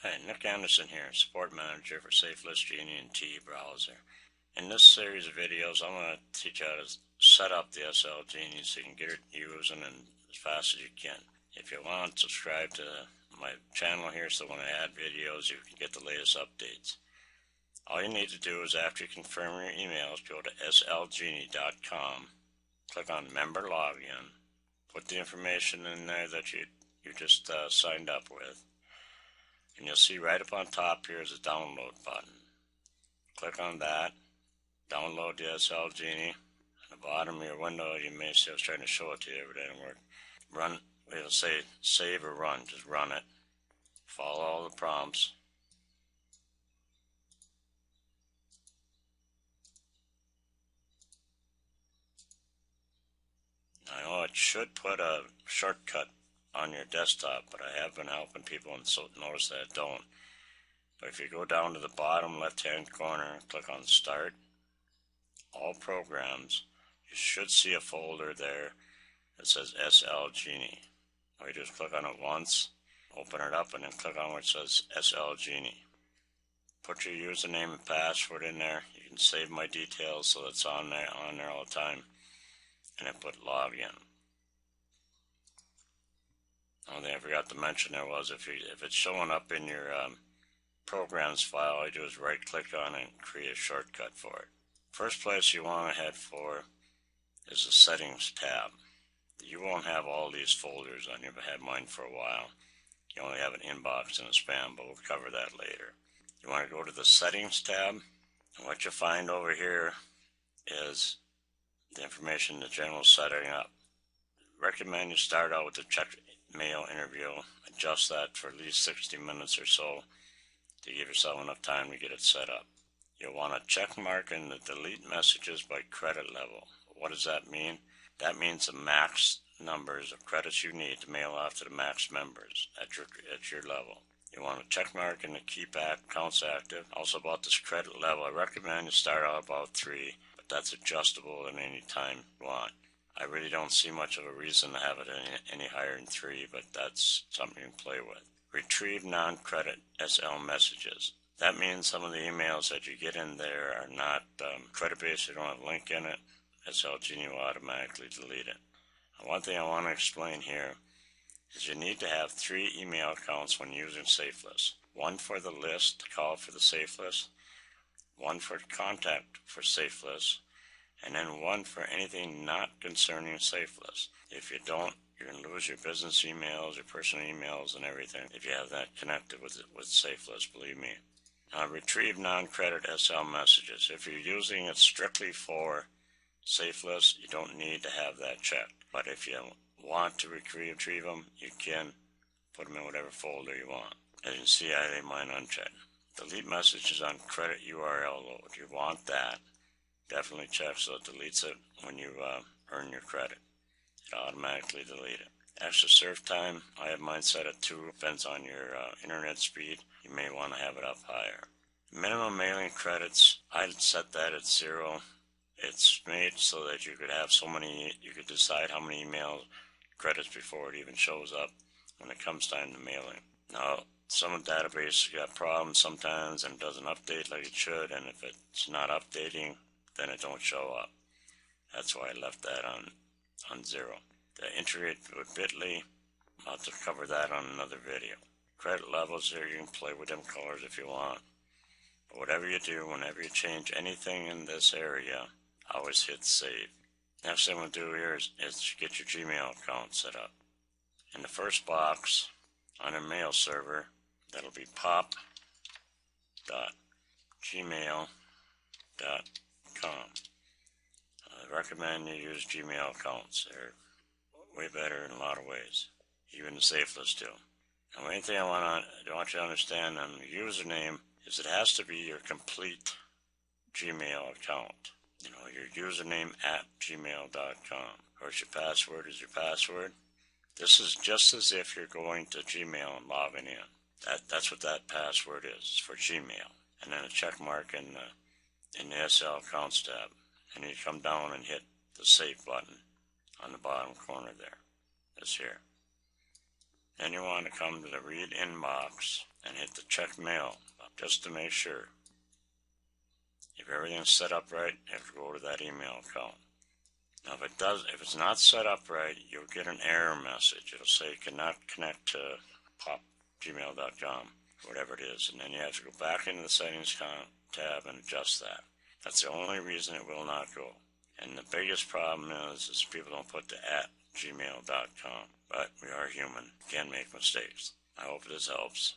Hi, Nick Anderson here, Support Manager for SLGenie and TE Browser. In this series of videos, I'm going to teach you how to set up the SL Genie so you can get it using as fast as you can. If you want to subscribe to my channel here so when I add videos, you can get the latest updates. All you need to do is after you confirm your emails, go to slgenie.com, click on Member Login, put the information in there that you just signed up with. And you'll see right up on top here is a download button. Click on that, download the SL Genie. At the bottom of your window, you may see I was trying to show it to you, but it didn't work. Run, it'll say save or run, just run it. Follow all the prompts. I know it should put a shortcut on your desktop, but I have been helping people and so notice that it don't. But if you go down to the bottom left-hand corner, click on Start, All Programs, you should see a folder there that says SL Genie. All you do is click on it once, open it up, and then click on where it says SL Genie. Put your username and password in there. You can save my details so it's on there all the time. And then put Login. One thing I forgot to mention there was if it's showing up in your programs file, all you do is right click on it and create a shortcut for it. First place you want to head for is the Settings tab. You won't have all these folders on your had mine for a while. You only have an inbox and a spam, but we'll cover that later. You want to go to the Settings tab, and what you'll find over here is the information, the general setting up. Recommend you start out with the check mail interview, adjust that for at least 60 minutes or so to give yourself enough time to get it set up. You'll want to check mark in the delete messages by credit level. What does that mean? That means the max numbers of credits you need to mail off to the max members at your level. You want to check mark in the keep accounts active. Also about this credit level, I recommend you start out about 3, but that's adjustable at any time you want. I really don't see much of a reason to have it any higher than 3, but that's something you can play with. Retrieve non-credit SL messages. That means some of the emails that you get in there are not credit-based, they don't have a link in it. SL Genie will automatically delete it. And one thing I want to explain here is you need to have 3 email accounts when using SafeList. One for the list to call for the SafeList, one for contact for SafeList, and then one for anything not concerning SafeList. If you don't, you're going to lose your business emails, your personal emails, and everything if you have that connected with SafeList, believe me. Now, retrieve non-credit SL messages. If you're using it strictly for SafeList, you don't need to have that checked. But if you want to retrieve them, you can put them in whatever folder you want. As you can see, I leave mine unchecked. Delete messages on credit URL load. You want that. Definitely check so it deletes it when you earn your credit. It automatically delete it. Extra serve time, I have mine set at 2. Depends on your internet speed. You may want to have it up higher. Minimum mailing credits, I'd set that at 0. It's made so that you could have you could decide how many email credits before it even shows up when it comes time to mailing. Now, some databases got problems sometimes and it doesn't update like it should, and if it's not updating, then it don't show up. That's why I left that on 0. The integrate with Bitly, I'll have to cover that on another video. Credit levels here, you can play with them colors if you want. But whatever you do, whenever you change anything in this area, always hit save. Next thing we'll do here is get your Gmail account set up. In the first box on your mail server, that'll be pop.gmail.com. I recommend you use Gmail accounts. They're way better in a lot of ways, even the SafeList too. Now, one thing I want you to understand on the username is it has to be your complete Gmail account. You know, your username at gmail.com. Of course, your password is your password. This is just as if you're going to Gmail and logging in. That's what that password is for Gmail. And then a check mark in the SL Accounts tab. And you come down and hit the Save button on the bottom corner there. This here. Then you want to come to the Read Inbox and hit the check mail just to make sure. If everything's set up right, you have to go to that email account. Now if it's not set up right, you'll get an error message. It'll say cannot connect to popgmail.com, whatever it is, and then you have to go back into the settings tab and adjust that. That's the only reason it will not go. And the biggest problem is people don't put the @gmail.com, but we are human, can make mistakes. I hope this helps.